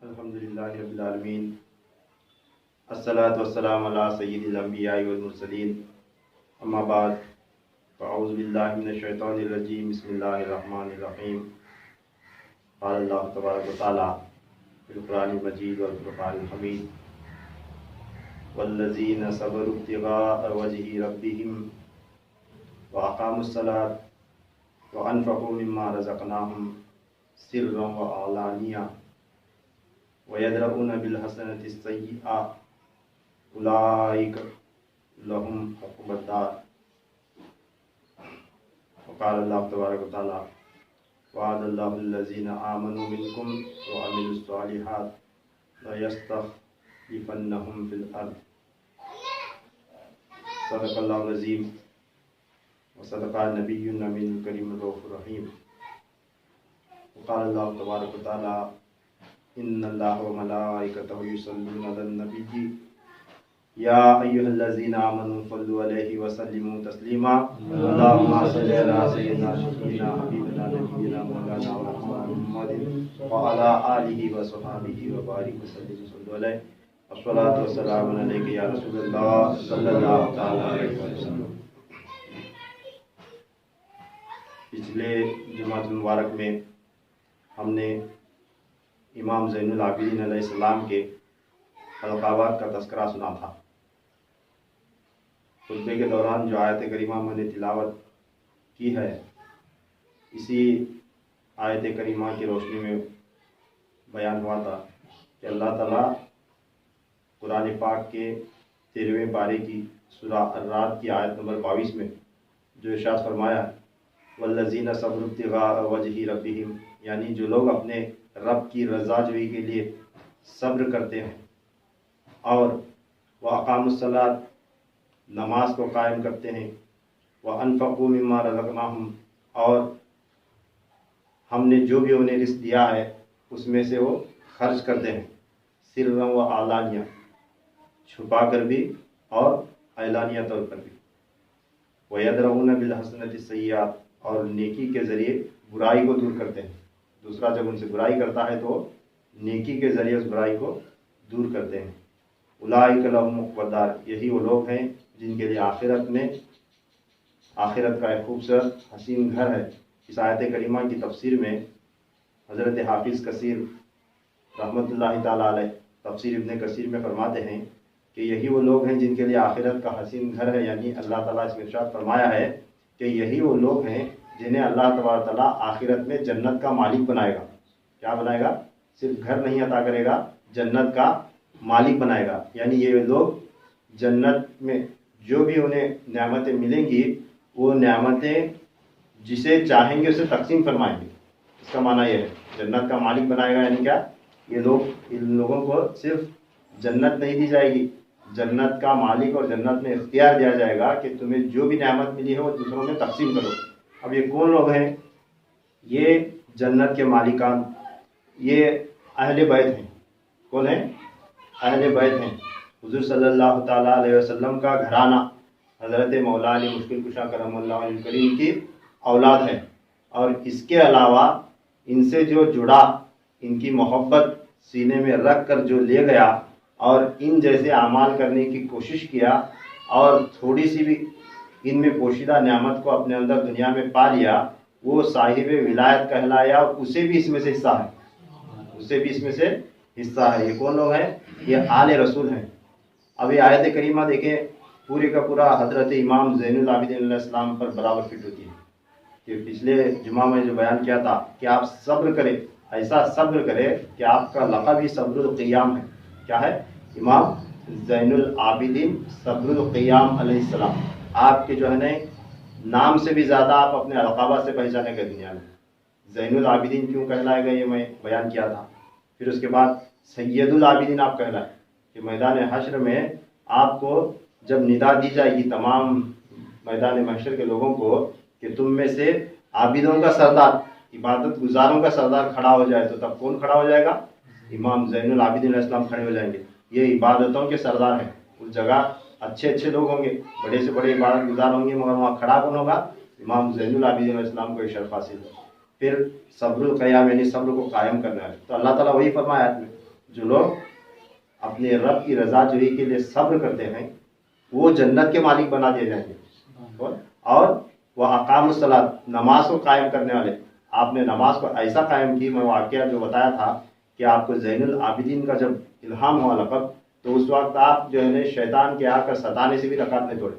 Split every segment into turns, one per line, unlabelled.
الحمدللہ رب العالمین، الصلاۃ والسلام علی سید الانبیاء والمرسلین، اما بعد، فاعوذ باللہ من الشیطان الرجیم، بسم اللہ الرحمن الرحیم۔ قال اللہ تبارک و تعالی فی القرآن المجید والفرقان الحمید: والذین صبروا ابتغاء وجہ ربہم واقاموا الصلاۃ وانفقوا مما رزقناہم سرا وعلانیہ وَيَدْرَؤُونَ بِالْحَسَنَةِ السَّيِّئَةَ أُولَٰئِكَ لَهُمْ عُقْبَى الدَّارِ۔ وقال اللہ تبارک وتعالی: وعد اللہ الذین آمنوا منکم وعملوا الصالحات لَيَسْتَخْلِفَنَّهُمْ فِي الْأَرْضِ۔ صدق اللہ العظیم وصدق النبی الامین الکریم الرؤوف الرحیم۔ وقال اللہ تبارک وتعالی: ان اللہ وملائکتہ یصلون علی النبی یا ایھا الذین آمنوا صلوا علیہ وسلموا تسلیما۔ اللہم صل علی سیدنا شفیعنا حبیبنا نبینا مولانا محمد وعلی آلہ وصحبہ وبارک وسلم۔ صلوا علیہ الصلاۃ والسلام علیک یا رسول اللہ صلی اللہ تعالی علیہ وسلم۔ پچھلے جمعہ مبارک میں ہم نے امام زین العابدین علیہ السلام کے القابات کا تذکرہ سنا تھا۔ خطبے کے دوران جو آیت کریمہ میں نے تلاوت کی ہے، اسی آیت کریمہ کی روشنی میں بیان ہوا تھا کہ اللہ تعالیٰ قرآن پاک کے 13ویں پارے کی سورہ الرعد کی آیت نمبر 22 میں جو ارشاد فرمایا: والذین صبروا ابتغاء وجہ ربہم، یعنی جو لوگ اپنے رب کی رضا جوئی کے لیے صبر کرتے ہیں اور وَأَقَامُوا الصَّلَاةَ، نماز کو قائم کرتے ہیں، وَأَنفَقُوا مِمَّا رَزَقْنَاهُمْ، اور ہم نے جو بھی انہیں رزق دیا ہے اس میں سے وہ خرچ کرتے ہیں، سرًا وعلانیہ، چھپا کر بھی اور اعلانیہ طور پر بھی، وَيَدْرَؤُونَ بِالْحَسَنَةِ السَّيِّئَةَ، اور نیکی کے ذریعے برائی کو دور کرتے ہیں۔ دوسرا جب ان سے برائی کرتا ہے تو نیکی کے ذریعے اس برائی کو دور کرتے ہیں۔ اولئک لہم عقبی الدار، یہی وہ لوگ ہیں جن کے لیے آخرت کا ایک خوبصورت حسین گھر ہے۔ اس آیت کریمہ کی تفسیر میں حضرت حافظ کثیر رحمۃ اللہ تعالی علیہ تفسیر ابن کثیر میں فرماتے ہیں کہ یہی وہ لوگ ہیں جن کے لیے آخرت کا حسین گھر ہے، یعنی اللہ تعالیٰ اس میں ارشاد فرمایا ہے کہ یہی وہ لوگ ہیں جنہیں اللہ تبارک تعالیٰ آخرت میں جنت کا مالک بنائے گا۔ کیا بنائے گا؟ صرف گھر نہیں عطا کرے گا، جنت کا مالک بنائے گا۔ یعنی یہ لوگ جنت میں جو بھی انہیں نعمتیں ملیں گی، وہ نعمتیں جسے چاہیں گے اسے تقسیم فرمائیں گے۔ اس کا معنی یہ ہے جنت کا مالک بنائے گا، یعنی کیا؟ ان لوگوں کو صرف جنت نہیں دی جائے گی، جنت کا مالک اور جنت میں اختیار دیا جائے گا کہ تمہیں جو بھی نعمت ملی ہے وہ دوسروں میں تقسیم کرو۔ اب یہ کون لوگ ہیں؟ یہ جنت کے مالکان، یہ اہل بیت ہیں۔ کون ہیں؟ اہل بیت ہیں۔ حضور صلی اللہ تعالیٰ علیہ وسلم کا گھرانہ، حضرت مولا علی مشکل کشا کرم اللہ علیہ کریم کی اولاد ہے، اور اس کے علاوہ ان سے جو جڑا، ان کی محبت سینے میں رکھ کر جو لے گیا اور ان جیسے اعمال کرنے کی کوشش کیا اور تھوڑی سی بھی ان میں پوشیدہ نعمت کو اپنے اندر دنیا میں پا لیا، وہ صاحب ولایت کہلایا، اور اسے بھی اس میں سے حصہ ہے، یہ کون لوگ ہیں؟ یہ آل رسول ہیں۔ اب یہ آیت کریمہ دیکھیں، پورے کا پورا حضرت امام زین العابدین علیہ السلام پر برابر فٹ ہوتی ہے کہ پچھلے جمعہ میں جو بیان کیا تھا کہ آپ صبر کریں، ایسا صبر کریں کہ آپ کا لقب ہی صبر القیام ہے۔ کیا ہے؟ امام زین العابدین صبر القیام علیہ السلام۔ آپ کے جو ہے نا نام سے بھی زیادہ آپ اپنے القابہ سے پہچانے گئے دنیا میں۔ زین العابدین کیوں کہلائے گئے یہ میں بیان کیا تھا۔ پھر اس کے بعد سید العابدین آپ کہلائے کہ میدان حشر میں آپ کو جب ندا دی جائے گی تمام میدان محشر کے لوگوں کو کہ تم میں سے عابدوں کا سردار، عبادت گزاروں کا سردار کھڑا ہو جائے، تو تب کون کھڑا ہو جائے گا؟ امام زین العابدین علیہ السلام کھڑے ہو جائیں گے۔ یہ عبادتوں کے سردار ہیں۔ اس جگہ اچھے لوگ ہوں گے، بڑے سے بڑے عبادت گزار ہوں گے، مگر وہاں کھڑا کون ہوگا؟ امام زین العابدین علیہ السلام کو یہ شرف حاصل ہے۔ پھر صبر القیام، یعنی صبر کو قائم کرنا ہے۔ تو اللہ تعالیٰ وہی فرمایا آیت میں جو لوگ اپنے رب کی رضا جوئی کے لیے صبر کرتے ہیں وہ جنت کے مالک بنا دیے جائیں گے. اور وہ اقام الصلاۃ نماز کو قائم کرنے والے. آپ نے نماز کو ایسا قائم کی، میں واقعہ جو بتایا تھا کہ آپ کو زین العابدین کا جب الہام ہوا لقب، تو اس وقت آپ جو ہے نا شیطان کے آ کر ستانے سے بھی رکعت نہیں توڑے.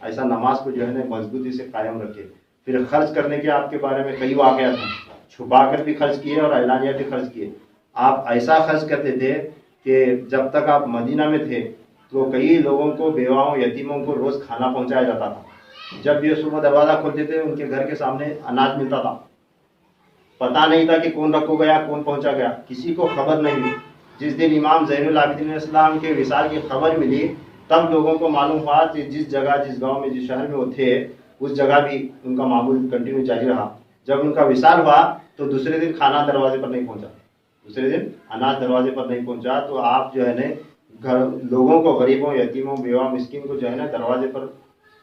ایسا نماز کو جو ہے نا مضبوطی سے قائم رکھے. پھر خرچ کرنے کے آپ کے بارے میں کئی واقعات ہیں، چھپا کر بھی خرچ کیے اور اعلانیہ بھی خرچ کیے. آپ ایسا خرچ کرتے تھے کہ جب تک آپ مدینہ میں تھے تو کئی لوگوں کو، بیواؤں، یتیموں کو روز کھانا پہنچایا جاتا تھا. جب یہ صبح دروازہ کھولتے تھے ان کے گھر کے سامنے اناج ملتا تھا. پتہ نہیں تھا کہ کون رکھو گیا، کون پہنچا گیا، کسی کو خبر نہیں ہوئی. جس دن امام زین العابدین علیہ السلام کے وصال کی خبر ملی تب لوگوں کو معلوم ہوا کہ جس جگہ، جس گاؤں میں، جس شہر میں وہ تھے اس جگہ بھی ان کا معمول کنٹینیو جاری رہا. جب ان کا وصال ہوا تو دوسرے دن کھانا دروازے پر نہیں پہنچا، دوسرے دن اناج دروازے پر نہیں پہنچا. تو آپ جو ہے نا گھر لوگوں کو، غریبوں، یتیموں، بیوہ، مسکین کو جو ہے نا دروازے پر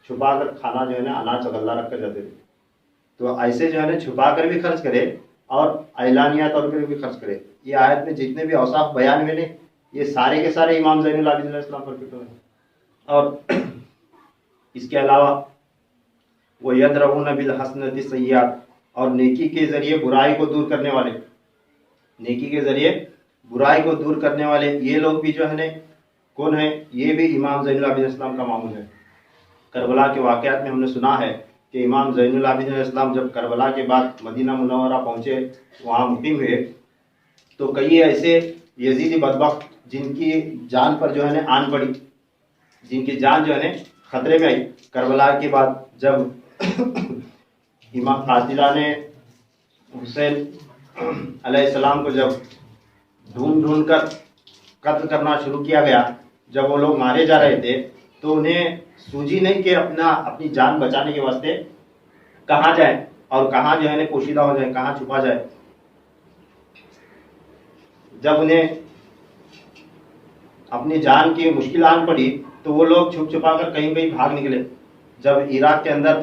چھپا کر کھانا جو ہے نا اناج غلہ رکھ کر جاتے تھے. تو ایسے جو ہے نا چھپا کر بھی خرچ کرے اور اعلانیہ طور پر بھی خرچ کرے. یہ آیت میں جتنے بھی اوصاف بیان ہوئے نا یہ سارے کے سارے امام زین العابدین علیہ السلام پر فٹ ہوئے. اور اس کے علاوہ وہ یدرؤون بالحسنۃ السیئات، اور نیکی کے ذریعے برائی کو دور کرنے والے، نیکی کے ذریعے برائی کو دور کرنے والے یہ لوگ بھی جو ہے نا کون ہیں؟ یہ بھی امام زین العابدین علیہ السلام کا معمول ہے. کربلا کے واقعات میں ہم نے سنا ہے کہ امام زین العابدین علیہ السلام جب کربلا کے بعد مدینہ منورہ پہنچے، وہاں مقیم ہوئے، تو کئی ایسے یزیدی بدبخت جن کی جان پر جو ہے نا آن پڑی، جن کی جان جو ہے نا خطرے میں آئی. کربلا کے بعد جب امام قاتلہ نے حسین علیہ السلام کو جب ڈھونڈ کر قتل کرنا شروع کیا گیا، جب وہ لوگ مارے جا رہے تھے تو انہیں سوجی نہیں کہ اپنی جان بچانے کے واسطے کہاں جائیں اور کہاں جو ہے نا پوشیدہ ہو جائے، کہاں چھپا جائے. جب انہیں اپنی جان کی مشکل آن پڑی تو وہ لوگ چھپ چھپا کر کہیں کہیں بھاگ نکلے. جب عراق کے اندر،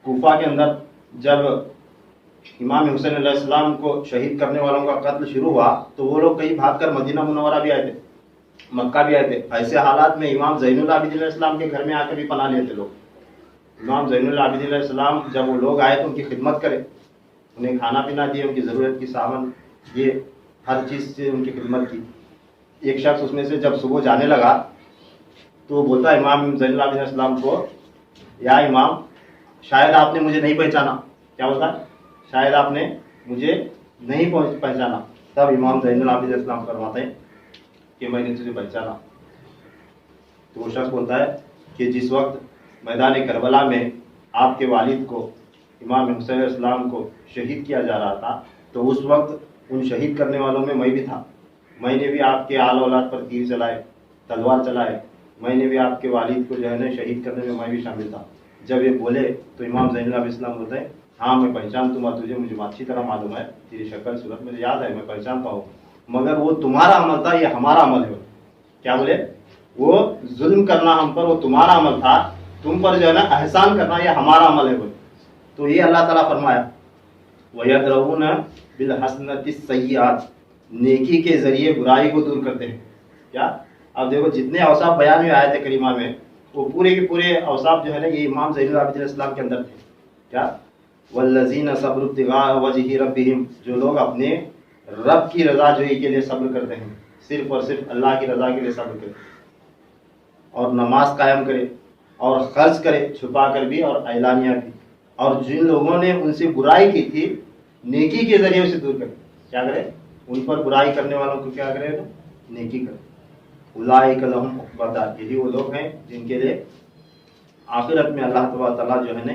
کوفہ کے اندر جب امام حسین علیہ السلام کو شہید کرنے والوں کا قتل شروع ہوا تو وہ لوگ کہیں بھاگ کر مدینہ منورہ بھی آئے تھے، مکہ بھی آئے تھے. ایسے حالات میں امام زین العابدین علیہ السلام کے گھر میں آ کر بھی پناہ لیے تھے لوگ. امام زین العابدین علیہ السلام جب وہ لوگ آئے تو ان کی خدمت کرے، انہیں کھانا پینا دیے، ان کی ضرورت کی سامان یہ ہر چیز سے ان کی خدمت کی. ایک شخص اس میں سے جب صبح جانے لگا تو وہ بولتا امام زین العابدین علیہ السلام کو، یا امام شاید آپ نے مجھے نہیں پہچانا. کیا بولتا؟ شاید آپ نے مجھے نہیں پہچانا. تب امام زین العابدین علیہ السلام فرماتے ہیں کہ میں نے تجھے پہچانا. تو وہ شخص بولتا ہے کہ جس وقت میدان کربلا میں آپ کے والد کو، امام حسین علیہ السلام کو شہید کیا جا رہا تھا تو اس وقت ان شہید کرنے والوں میں میں بھی تھا. میں نے بھی آپ کے آل اولاد پر تیر چلائے، تلوار چلائے. میں نے بھی آپ کے والد کو جو ہے نا شہید کرنے میں میں بھی شامل تھا. جب یہ بولے تو امام زین العابدین السلام بولتے ہیں ہاں میں پہچانتا ہوں تجھے، مجھے اچھی طرح معلوم ہے، تیری شکل صورت مجھے یاد ہے، میں پہچانتا ہوں، مگر وہ تمہارا عمل تھا، یہ ہمارا عمل ہے. کیا بولے؟ وہ ظلم کرنا ہم پر وہ تمہارا عمل تھا، تم پر جو ہے نا احسان کرنا یہ ہمارا عمل ہے. بولے تو یہ اللہ تعالیٰ فرمایا وَيَدْرَؤُونَ بِالْحَسَنَةِ السَّيِّئَاتِ، نیکی کے ذریعے برائی کو دور کرتے ہیں. کیا؟ اب دیکھو جتنے اوصاف بیان ہوئے آیت کریمہ میں وہ پورے کے پورے اوصاف جو ہے نا یہ امام زین العابدین علیہ السلام کے اندر تھے. کیا؟ وَالَّذِينَ صَبَرُوا ابْتِغَاءَ وَجْهِ رَبِّهِمْ، جو لوگ اپنے رب کی رضا جوئی کے لیے صبر کرتے ہیں، صرف اور صرف اللہ کی رضا کے لیے صبر کرے اور نماز قائم کرے اور خرچ کرے، چھپا کر بھی اور اعلانیہ بھی. اور جن لوگوں نے ان سے برائی کی تھی نیکی کے ذریعے اسے دور کرے. کیا کرے؟ ان پر برائی کرنے والوں کو کیا کرے؟ نیکی کرے. اولئک لہم عقبی الدار، یہی وہ لوگ ہیں جن کے لیے آخرت میں اللہ تبارک تعالیٰ جو ہے نا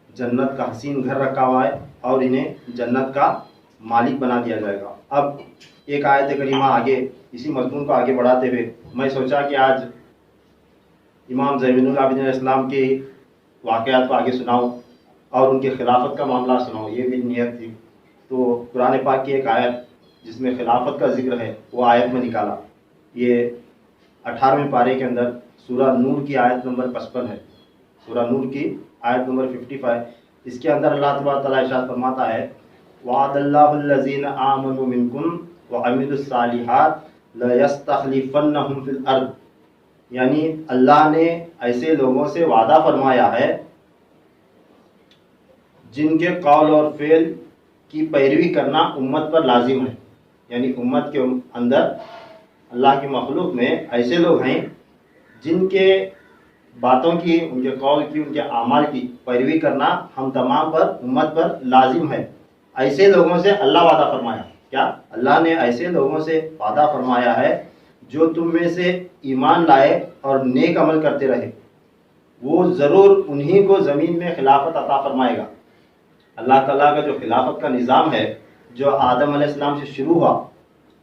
جنت کا حسین گھر رکھا ہوا ہے اور انہیں جنت کا مالک بنا دیا جائے گا. اب ایک آیت کریمہ آگے اسی مضمون کو آگے بڑھاتے ہوئے میں سوچا کہ آج امام زین العابدین علیہ السلام کے واقعات کو آگے سناؤں اور ان کے خلافت کا معاملہ سناؤں، یہ بھی نیت تھی. تو قرآن پاک کی ایک آیت جس میں خلافت کا ذکر ہے وہ آیت میں نکالا. یہ 18ویں پارے کے اندر سورہ نور کی آیت نمبر 55 ہے، سورہ نور کی آیت نمبر 55. اس کے اندر اللہ تبارک تعالیٰ ارشاد فرماتا ہے وَعَدَ اللَّهُ الَّذِينَ آمَنُوا مِنكُمْ وَعَمِلُوا الصَّالِحَاتِ لَيَسْتَخْلِفَنَّهُمْ فِي الْأَرْضِ، یعنی اللہ نے ایسے لوگوں سے وعدہ فرمایا ہے جن کے قول اور فعل کی پیروی کرنا امت پر لازم ہے. یعنی امت کے اندر اللہ کی مخلوق میں ایسے لوگ ہیں جن کے باتوں کی، ان کے قول کی، ان کے اعمال کی پیروی کرنا ہم تمام پر، امت پر لازم ہے. ایسے لوگوں سے اللہ وعدہ فرمایا. کیا؟ اللہ نے ایسے لوگوں سے وعدہ فرمایا ہے جو تم میں سے ایمان لائے اور نیک عمل کرتے رہے، وہ ضرور انہی کو زمین میں خلافت عطا فرمائے گا. اللہ تعالیٰ کا جو خلافت کا نظام ہے، جو آدم علیہ السلام سے شروع ہوا،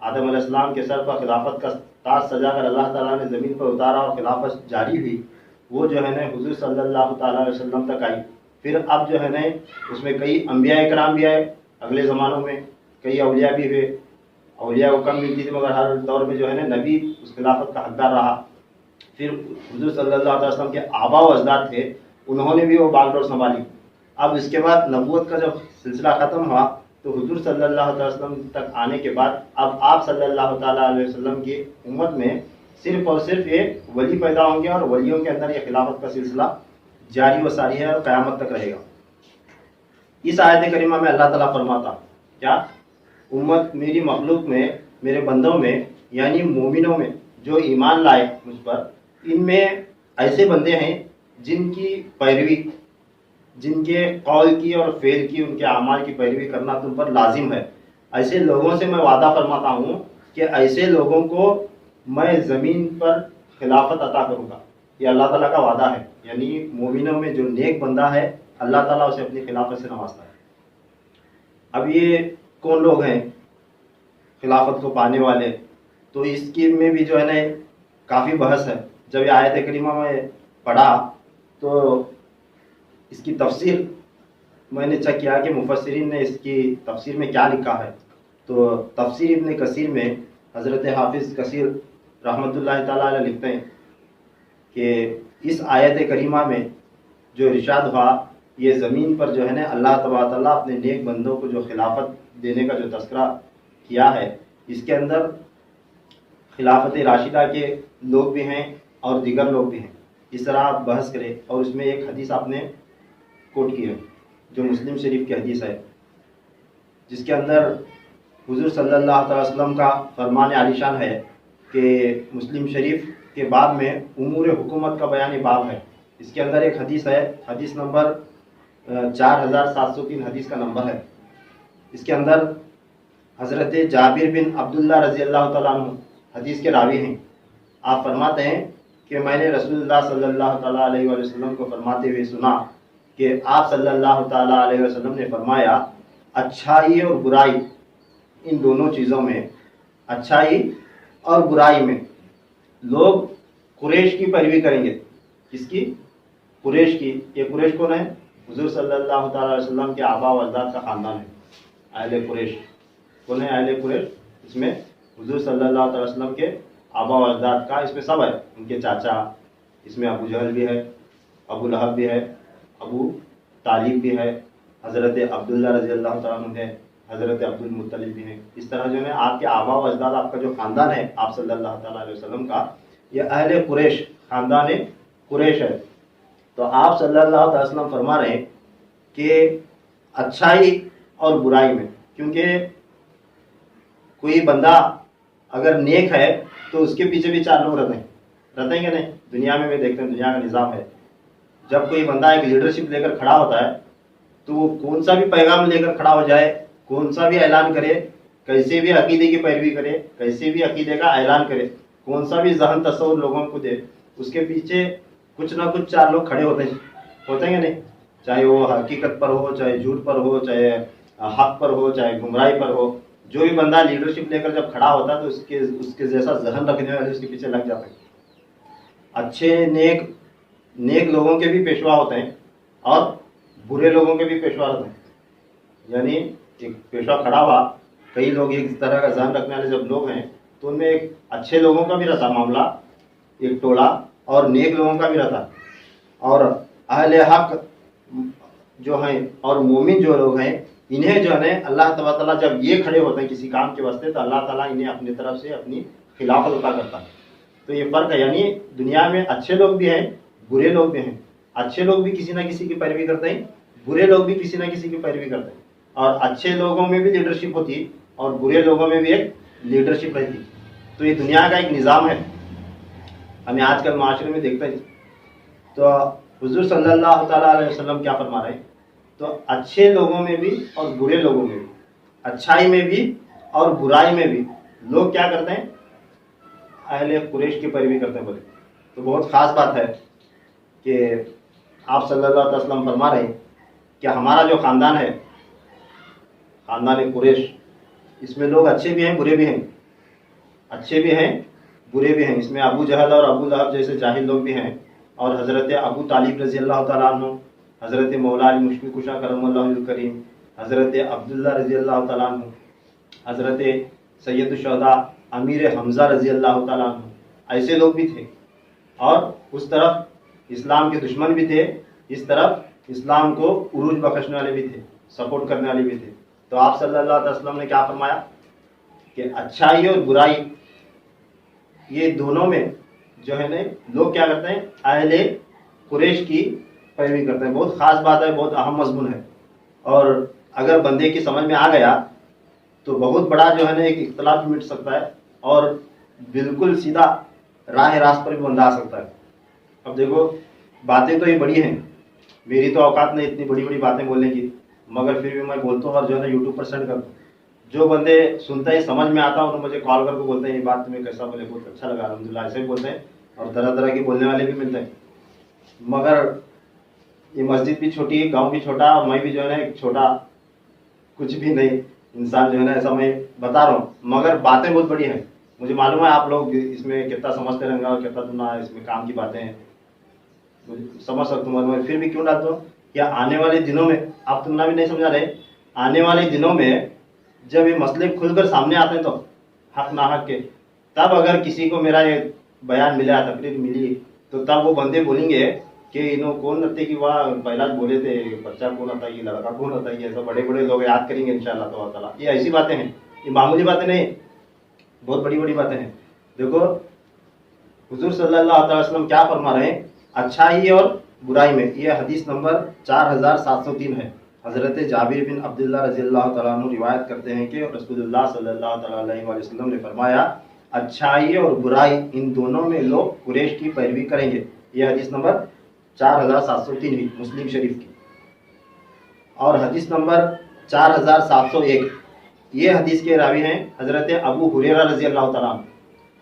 آدم علیہ السلام کے سر پر خلافت کا تاج سجا کر اللہ تعالیٰ نے زمین پر اتارا اور خلافت جاری ہوئی، وہ جو ہے نا حضور صلی اللہ تعالیٰ علیہ وسلم تک آئی. پھر اب جو ہے نا اس میں کئی انبیاء کرام بھی آئے اگلے زمانوں میں، کئی اولیاء بھی ہوئے. اولیاء کو کم ملتی تھی مگر ہر دور میں جو ہے نا نبی اس خلافت کا حقدار رہا. پھر حضور صلی اللہ علیہ وسلم کے آبا و اجداد تھے، انہوں نے بھی وہ باغ ڈور سنبھالی. اب اس کے بعد نبوت کا جب سلسلہ ختم ہوا تو حضور صلی اللہ علیہ وسلم تک آنے کے بعد اب آپ صلی اللہ تعالیٰ علیہ وسلم کی امت میں صرف اور صرف ایک ولی پیدا ہوں گے، اور ولیوں کے اندر یہ خلافت کا سلسلہ جاری و ساری ہے اور قیامت تک رہے گا. اس آیت کریمہ میں اللہ تعالیٰ فرماتا کیا؟ امت میری مخلوق میں، میرے بندوں میں یعنی مومنوں میں جو ایمان لائے مجھ پر، ان میں ایسے بندے ہیں جن کی پیروی، جن کے قول کی اور فعل کی، ان کے اعمال کی پیروی کرنا تم پر لازم ہے. ایسے لوگوں سے میں وعدہ فرماتا ہوں کہ ایسے لوگوں کو میں زمین پر خلافت عطا کروں گا. یہ اللہ تعالیٰ کا وعدہ ہے. یعنی مومنوں میں جو نیک بندہ ہے اللہ تعالیٰ اسے اپنی خلافت سے نوازتا ہے. اب یہ کون لوگ ہیں خلافت کو پانے والے؟ تو اس کی میں بھی جو ہے نا کافی بحث ہے. جب یہ آیت کریمہ میں پڑھا تو اس کی تفسیر میں نے چیک کیا کہ مفسرین نے اس کی تفسیر میں کیا لکھا ہے. تو تفسیر ابن کثیر میں حضرت حافظ کثیر رحمۃ اللہ تعالیٰ علیہ لکھتے ہیں کہ اس آیت کریمہ میں جو ارشاد ہوا، یہ زمین پر جو ہے نا اللہ تبارک تعالیٰ اپنے نیک بندوں کو جو خلافت دینے کا جو تذکرہ کیا ہے، اس کے اندر خلافت راشدہ کے لوگ بھی ہیں اور دیگر لوگ بھی ہیں. اس طرح آپ بحث کریں. اور اس میں ایک حدیث آپ نے کوٹ کی ہے جو مسلم شریف کی حدیث ہے، جس کے اندر حضور صلی اللہ علیہ وسلم کا فرمان عالی شان ہے کہ مسلم شریف کے باب میں امور حکومت کا بیان باب ہے. اس کے اندر ایک حدیث ہے، حدیث نمبر 4703 حدیث کا نمبر ہے. اس کے اندر حضرت جابر بن عبداللہ رضی اللہ تعالیٰ عنہ حدیث کے راوی ہیں. آپ فرماتے ہیں کہ میں نے رسول اللہ صلی اللہ تعالیٰ علیہ وسلم کو فرماتے ہوئے سنا کہ آپ صلی اللہ تعالیٰ علیہ وسلم نے فرمایا، اچھائی اور برائی، ان دونوں چیزوں میں، اچھائی اور برائی میں لوگ قریش کی پیروی کریں گے. کس کی؟ قریش کی. یہ قریش کون ہے؟ حضور صلی اللہ تعالیٰ علیہ وسلم کے آبا و اجداد کا خاندان ہے. اہل قریش کون ہے؟ اہل قریش اس میں حضور صلی اللہ علیہ وسلم کے آبا و اجداد کا، اس میں سب ہے، ان کے چاچا، اس میں ابو جہل بھی ہے، ابو لہب بھی ہے، ابو طالب بھی ہے، حضرت عبداللہ رضی اللہ تعالیٰ عنہ ہے، حضرت عبد المطلب بھی ہیں. اس طرح جو ہے آپ کے آبا و اجداد، آپ کا جو خاندان ہے آپ صلی اللہ تعالیٰ علیہ وسلم کا، یہ اہل قریش، خاندان قریش ہے. تو آپ صلی اللہ علیہ وسلم فرما رہے ہیں کہ اچھائی اور برائی میں، کیونکہ کوئی بندہ اگر نیک ہے تو اس کے پیچھے بھی چار لوگ رہتے ہیں کہ نہیں؟ دنیا میں دیکھتے ہیں، دنیا کا نظام ہے، جب کوئی بندہ ایک لیڈرشپ لے کر کھڑا ہوتا ہے تو وہ کون سا بھی پیغام لے کر کھڑا ہو جائے، کون سا بھی اعلان کرے، کیسے بھی عقیدے کی پیروی کرے، کیسے بھی عقیدے کا اعلان کرے، کون سا بھی ذہن تصور لوگوں کو دے، اس کے پیچھے کچھ نہ کچھ چار لوگ کھڑے ہوتے ہیں کہ نہیں؟ چاہے وہ حقیقت پر ہو، چاہے جھوٹ پر ہو، چاہے حق پر ہو، چاہے گمراہی پر ہو. جو بھی بندہ لیڈرشپ لے کر جب کھڑا ہوتا ہے تو اس کے جیسا ذہن رکھنے والے اس کے پیچھے لگ جاتے ہیں. اچھے نیک لوگوں کے بھی پیشوا ہوتے ہیں اور برے لوگوں کے بھی پیشوا ہوتے ہیں. یعنی ایک پیشوا کھڑا ہوا، کئی لوگ ایک طرح کا ذہن رکھنے والے جب لوگ ہیں تو ان میں ایک اچھے لوگوں کا بھی رہتا معاملہ، ایک ٹولہ، اور نیک لوگوں کا بھی رہتا. اور اہل حق جو ہیں اور مومن جو لوگ ہیں، انہیں جو ہے اللہ تبارک تعالیٰ جب یہ کھڑے ہوتے ہیں کسی کام کے واسطے تو اللہ تعالیٰ انہیں اپنی طرف سے اپنی خلافت عطا کرتا ہے. تو یہ فرق ہے، یعنی دنیا میں اچھے لوگ بھی ہیں، برے لوگ بھی ہیں. اچھے لوگ بھی کسی نہ کسی کی پیروی کرتے ہیں، برے لوگ بھی کسی نہ کسی کی پیروی کرتے ہیں. اور اچھے لوگوں میں بھی لیڈرشپ ہوتی ہے اور برے لوگوں میں بھی ایک لیڈرشپ رہتی. تو یہ دنیا کا ایک نظام ہے، ہمیں آج کل معاشرے میں دیکھتے ہیں. تو حضور صلی اللہ تعالیٰ علیہ وسلم کیا فرما رہے ہیں؟ تو اچھے لوگوں میں بھی اور برے لوگوں میں بھی، اچھائی میں بھی اور برائی میں بھی لوگ کیا کرتے ہیں؟ اہل قریش کی پیروی کرتے ہیں. بولے تو بہت خاص بات ہے کہ آپ صلی اللہ علیہ وسلم فرما رہے ہیں کہ ہمارا جو خاندان ہے، خاندان قریش، اس میں لوگ اچھے بھی ہیں برے بھی ہیں، اچھے بھی ہیں برے بھی ہیں. اس میں ابو جہل اور ابو لہب جیسے جاہل لوگ بھی ہیں، اور حضرت ابو طالب رضی اللہ تعالیٰ عنہ، حضرت مولا علی مشکل کشا کرم اللہ الکریم، حضرت عبداللہ رضی اللہ تعالیٰ عنہ، حضرت سید الشہداء امیر حمزہ رضی اللہ تعالیٰ عنہ، ایسے لوگ بھی تھے. اور اس طرف اسلام کے دشمن بھی تھے، اس طرف اسلام کو عروج بخشنے والے بھی تھے، سپورٹ کرنے والے بھی تھے. تو آپ صلی اللہ علیہ وسلم نے کیا فرمایا کہ اچھائی اور برائی یہ دونوں میں جو ہے نا لوگ کیا کرتے ہیں؟ اہل قریش کی پیروی کرتے ہیں. بہت خاص بات ہے، بہت اہم مضمون ہے. اور اگر بندے کی سمجھ میں آ گیا تو بہت بڑا جو ہے نا ایک اختلاف مٹ سکتا ہے اور بالکل سیدھا راہ راست پر بھی بندہ آ سکتا ہے. اب دیکھو باتیں تو یہ بڑی ہیں، میری تو اوقات نہیں اتنی بڑی بڑی باتیں بولنے کی، مگر پھر بھی میں بولتا ہوں اور جو ہے نا یوٹیوب پر سینڈ کرتا ہوں. جو بندے سنتا ہی سمجھ میں آتا انہوں مجھے کال کر کے بولتے ہیں یہ بات تمہیں کیسا بولے، بہت اچھا لگا الحمدللہ، ایسے بھی بولتے ہیں. اور طرح طرح کے بولنے والے بھی ملتے ہیں. مگر یہ مسجد بھی چھوٹی ہے، گاؤں بھی چھوٹا، اور میں بھی جو ہے نا ایک چھوٹا کچھ بھی نہیں انسان جو ہے نا، ایسا میں بتا رہا ہوں. مگر باتیں بہت بڑی ہیں. مجھے معلوم ہے آپ لوگ اس میں کتنا سمجھتے رہیں گے اور کتنا تم اس میں کام کی باتیں ہیں سمجھ سکتا ہوں. میں پھر بھی کیوں ڈالتا ہوں کہ آنے والے دنوں میں آپ تم بھی نہیں سمجھا رہے، آنے والے دنوں میں جب یہ مسئلے کھل کر سامنے آتے ہیں تو حق ناحق کے، تب اگر کسی کو میرا یہ بیان ملا، تقریر ملی، تو تب وہ بندے بولیں گے کہ انہوں کون رہتے کہ وہاں پہلا بولے تھے بچہ کون ہوتا ہے، لڑکا کون ہوتا ہے، ایسا بڑے بڑے لوگ یاد کریں گے انشاءاللہ تعالیٰ. یہ ایسی باتیں ہیں، یہ معمولی باتیں نہیں، بہت بڑی بڑی باتیں ہیں. دیکھو حضور صلی اللہ علیہ وسلم کیا فرما رہے ہیں اچھائی اور برائی میں. یہ حدیث نمبر 4703 ہے. حضرت جابر بن عبداللہ رضی اللہ تعالیٰ عنہ روایت کرتے ہیں کہ رسول اللہ صلی اللہ تعالیٰ علیہ وسلم نے فرمایا اچھائی اور برائی ان دونوں میں لوگ قریش کی پیروی کریں گے. یہ حدیث نمبر 4703 ہے مسلم شریف کی. اور حدیث نمبر 4701 یہ حدیث کے راوی ہیں حضرت ابو ہریرہ رضی اللہ تعالیٰ عنہ.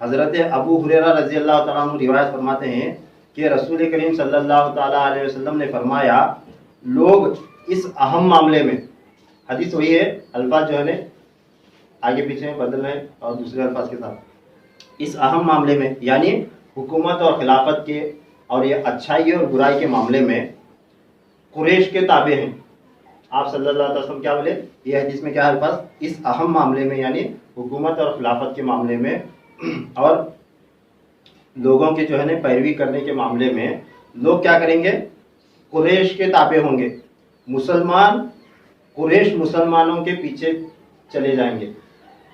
حضرت ابو ہریرہ رضی اللہ تعالیٰ عنہ روایت فرماتے ہیں کہ رسول کریم صلی اللہ تعالیٰ علیہ وسلم نے فرمایا لوگ اس اہم معاملے میں، حدیث وہی ہے، الفاظ جو ہے نا آگے پیچھے بدل ہیں اور دوسرے الفاظ کے ساتھ، اس اہم معاملے میں یعنی حکومت اور خلافت کے اور یہ اچھائی اور برائی کے معاملے میں قریش کے تابع ہیں. آپ صلی اللہ علیہ وسلم کیا بولے؟ یہ حدیث میں کیا الفاظ؟ اس اہم معاملے میں یعنی حکومت اور خلافت کے معاملے میں اور لوگوں کے جو ہے نا پیروی کرنے کے معاملے میں لوگ کیا کریں گے؟ قریش کے تابع ہوں گے. مسلمان قریش مسلمانوں کے پیچھے چلے جائیں گے،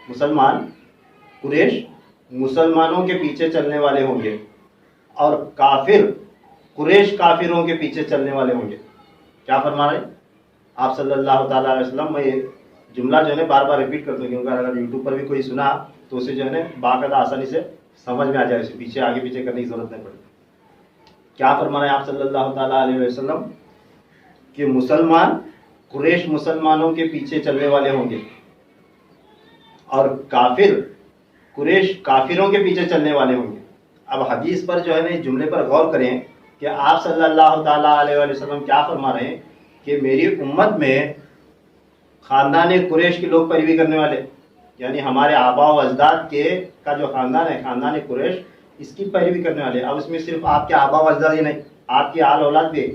مسلمان قریش مسلمانوں کے پیچھے چلنے والے ہوں گے، اور کافر قریش کافروں کے پیچھے چلنے والے ہوں گے. کیا فرما رہے ہیں آپ صلی اللہ تعالیٰ علیہ وسلم؟ میں یہ جملہ جو ہے بار بار ریپیٹ کرتا ہوں کیونکہ اگر یوٹیوب پر بھی کوئی سنا تو اسے جو ہے نا باقاعدہ آسانی سے سمجھ میں آ جائے، اسے پیچھے آگے پیچھے کرنے کی ضرورت نہیں پڑتی. کیا فرما رہے ہیں آپ صلی اللہ تعالیٰ علیہ وسلم کہ مسلمان قریش مسلمانوں کے پیچھے چلنے والے ہوں گے اور کافر قریش کافروں کے پیچھے چلنے والے ہوں گے. اب حدیث پر جو ہے نا اس جملے پر غور کریں کہ آپ صلی اللہ تعالیٰ علیہ وسلم کیا فرما رہے ہیں کہ میری امت میں خاندان قریش کے لوگ پیروی کرنے والے، یعنی ہمارے آبا و اجداد کے کا جو خاندان ہے خاندان قریش، اس کی پیروی کرنے والے. اب اس میں صرف آپ کے آبا و اجداد ہی نہیں، آپ کی آل اولاد بھی،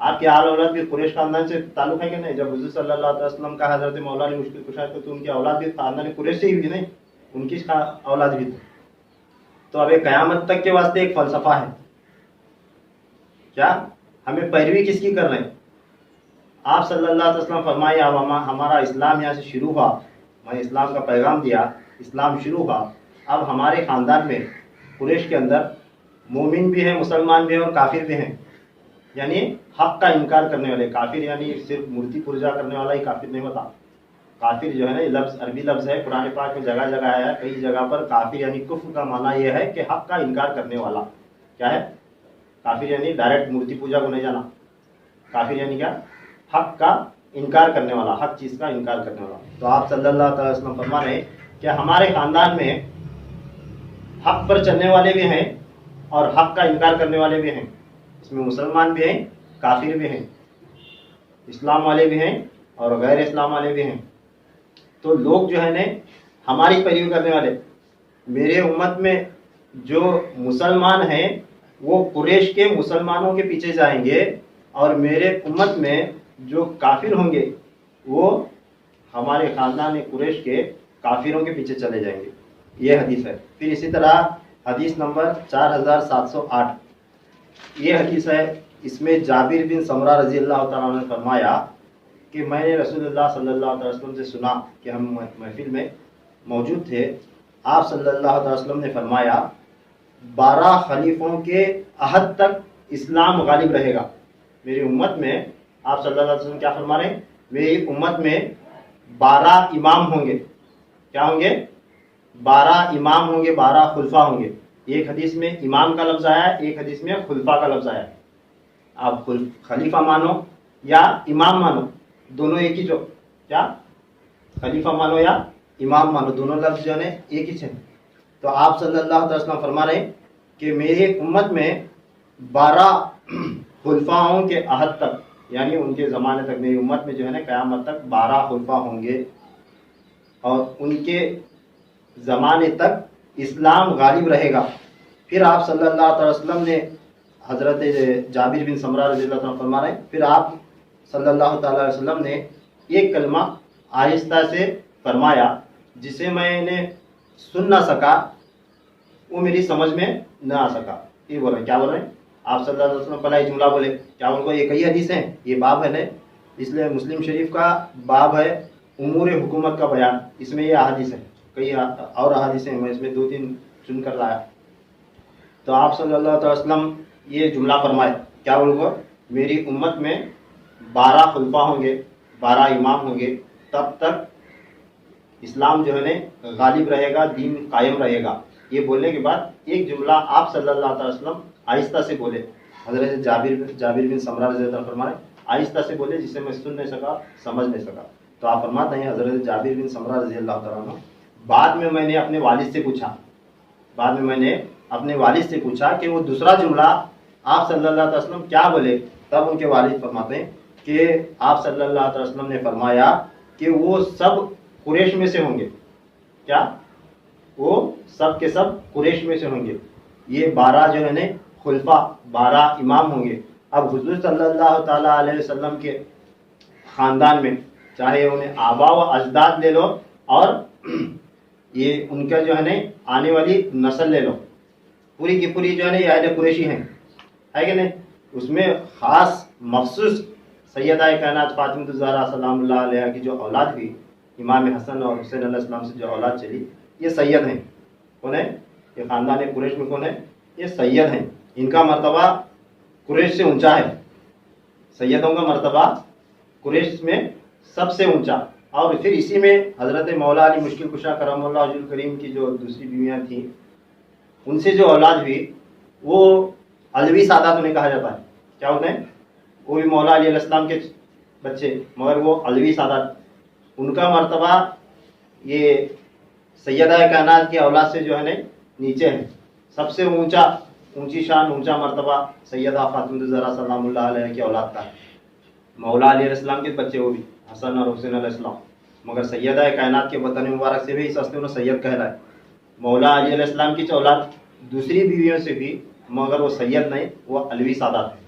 آپ کی آل اولاد بھی قریش خاندان سے تعلق ہے کہ نہیں؟ جب حضور صلی اللہ علیہ وسلم کا حضرت مولا علی مشکل کشا تو ان کی اولاد بھی خاندان قریش سے ہی ہوئی نہیں، ان کی اولاد بھی تھی. تو اب قیامت تک کے واسطے ایک فلسفہ ہے، کیا ہمیں پیروی کس کی کر رہے ہیں؟ آپ صلی اللہ علیہ وسلم فرمائے ہمارا اسلام یہاں سے شروع ہوا، میں اسلام کا پیغام دیا، اسلام شروع ہوا، اب ہمارے خاندان میں قریش کے اندر مومن بھی ہیں، مسلمان بھی ہیں اور کافر بھی ہیں، یعنی حق کا انکار کرنے والے. کافر یعنی صرف مورتی پوجا کرنے والا ہی کافر نہیں ہوتا. کافر جو ہے نا، یہ لفظ عربی لفظ ہے، قرآن پاک میں جگہ جگہ آیا ہے. کئی جگہ پر کافر یعنی کفر کا معنی یہ ہے کہ حق کا انکار کرنے والا. کیا ہے کافر؟ یعنی ڈائریکٹ مورتی پوجا کو نہیں جانا. کافر یعنی کیا؟ حق کا انکار کرنے والا، حق چیز کا انکار کرنے والا. تو آپ صلی اللہ تعالی وسلم فرما رہے ہیں کہ ہمارے خاندان میں حق پر چلنے والے بھی ہیں اور حق کا انکار کرنے والے بھی ہیں. اس میں مسلمان بھی ہیں، کافر بھی ہیں، اسلام والے بھی ہیں اور غیر اسلام والے بھی ہیں. تو لوگ جو ہے نا ہماری پیروی کرنے والے، میرے امت میں جو مسلمان ہیں وہ قریش کے مسلمانوں کے پیچھے جائیں گے، اور میرے امت میں جو کافر ہوں گے وہ ہمارے خاندان قریش کے کافروں کے پیچھے چلے جائیں گے. یہ حدیث ہے. پھر اسی طرح حدیث نمبر 4708، یہ حدیث ہے. اس میں جابر بن سمرہ رضی اللہ تعالیٰ عنہ نے فرمایا کہ میں نے رسول اللہ صلی اللہ علیہ وسلم سے سنا کہ ہم محفل میں موجود تھے. آپ صلی اللہ علیہ وسلم نے فرمایا 12 خلیفوں کے عہد تک اسلام غالب رہے گا. میری امت میں آپ صلی اللہ علیہ وسلم کیا فرما رہے ہیں؟ میری امت میں 12 امام ہوں گے. کیا ہوں گے؟ 12 امام ہوں گے، 12 خلفاء ہوں گے. ایک حدیث میں امام کا لفظ آیا ہے، ایک حدیث میں خلفاء کا لفظ آیا ہے. آپ خلیفہ مانو یا امام مانو، دونوں ایک ہی. جو کیا خلیفہ مانو یا امام مانو، دونوں لفظ جو ہے ایک ہی ہیں. تو آپ صلی اللہ علیہ وسلم فرما رہے ہیں کہ میری امت میں 12 خلفاؤں کے عہد تک، یعنی ان کے زمانے تک، میری امت میں جو ہے نا قیامت تک 12 خلفاء ہوں گے اور ان کے زمانے تک اسلام غالب رہے گا. پھر آپ صلی اللہ علیہ وسلم نے، حضرت جابر بن سمرہ رضی اللہ عنہ فرما رہے ہیں، پھر آپ صلی اللہ تعالی علیہ وسلم نے ایک کلمہ آہستہ سے فرمایا جسے میں نے سن نہ سکا، وہ میری سمجھ میں نہ آ سکا. یہ بول رہے ہیں. کیا بول رہے ہیں؟ آپ صلی اللہ علیہ وسلم پہلا جملہ بولے. کیا ان کو یہ کئی حدیث ہیں، یہ باب ہے نا، اس لیے مسلم شریف کا باب ہے امور حکومت کا بیان. اس میں یہ احادیث ہیں، کئی اور احادیث ہیں، میں اس میں 2-3 چن کر لایا. تو آپ صلی اللہ علیہ وسلم یہ جملہ فرمائے. کیا ان کو؟ میری امت میں 12 خلفاء ہوں گے، 12 امام ہوں گے، تب تک اسلام جو ہے نا غالب رہے گا، دین قائم رہے گا. یہ بولنے کے بعد ایک جملہ آپ صلی اللہ علیہ وسلم آہستہ سے بولے. حضرت جابر بن سمرہ رضی اللہ عنہ فرمائے آہستہ سے بولے جسے میں سن نہیں سکا، سمجھ نہیں سکا. تو آپ فرماتے ہیں حضرت جابر بن سمرہ رضی اللہ تعالیٰ عنہ، بعد میں نے اپنے والد سے پوچھا کہ وہ دوسرا جملہ آپ صلی اللہ علیہ وسلم کیا بولے. تب ان کے والد فرماتے ہیں کہ آپ صلی اللہ علیہ وسلم نے فرمایا کہ وہ سب قریش میں سے ہوں گے. کیا؟ وہ سب کے سب قریش میں سے ہوں گے. یہ 12 جو ہے نا خلفاء، 12 امام ہوں گے. اب حضور صلی اللہ تعالیٰ علیہ وسلم کے خاندان میں، چاہے انہیں آبا و اجداد لے لو اور یہ ان کا جو ہے نا آنے والی نسل لے لو، پوری کی پوری جو ہے نا یہ اہل قریشی ہیں، ہے کہ نہیں؟ اس میں خاص مخصوص سیدہ کائنات فاطمہ الزہرا سلام اللہ علیہ کی جو اولاد ہوئی، امام حسن اور حسین علیہ السلام سے جو اولاد چلی، یہ سید ہیں. کون ہے؟ یہ خاندان قریش میں کون ہے؟ یہ سید ہیں. ان کا مرتبہ قریش سے اونچا ہے. سیدوں کا مرتبہ قریش میں سب سے اونچا. اور پھر اسی میں حضرت مولا علی مشکل کشا کرم اللہ وجہ الکریم کی جو دوسری بیویاں تھیں، ان سے جو اولاد ہوئی وہ علوی سادات انہیں کہا جاتا ہے. کیا ہوتے ہیں؟ وہ بھی مولا علی علیہ السلام کے بچے، مگر وہ علوی سادات. ان کا مرتبہ یہ سیدہ کائنات کی اولاد سے جو ہے نا نیچے ہے. سب سے اونچی شان، اونچا مرتبہ سیدہ فاطمہ الزہرا سلام اللہ علیہ کی اولاد کا ہے. مولا علی علیہ السلام کے بچے وہ بھی حسن اور حسین علیہ السلام، مگر سیدہ کائنات کے وطن مبارک سے بھی اس ہستے انہیں سید کہلائے. مولا علی علیہ السلام کی اولاد دوسری بیویوں سے بھی، مگر وہ سید نہیں، وہ علوی سادات ہیں.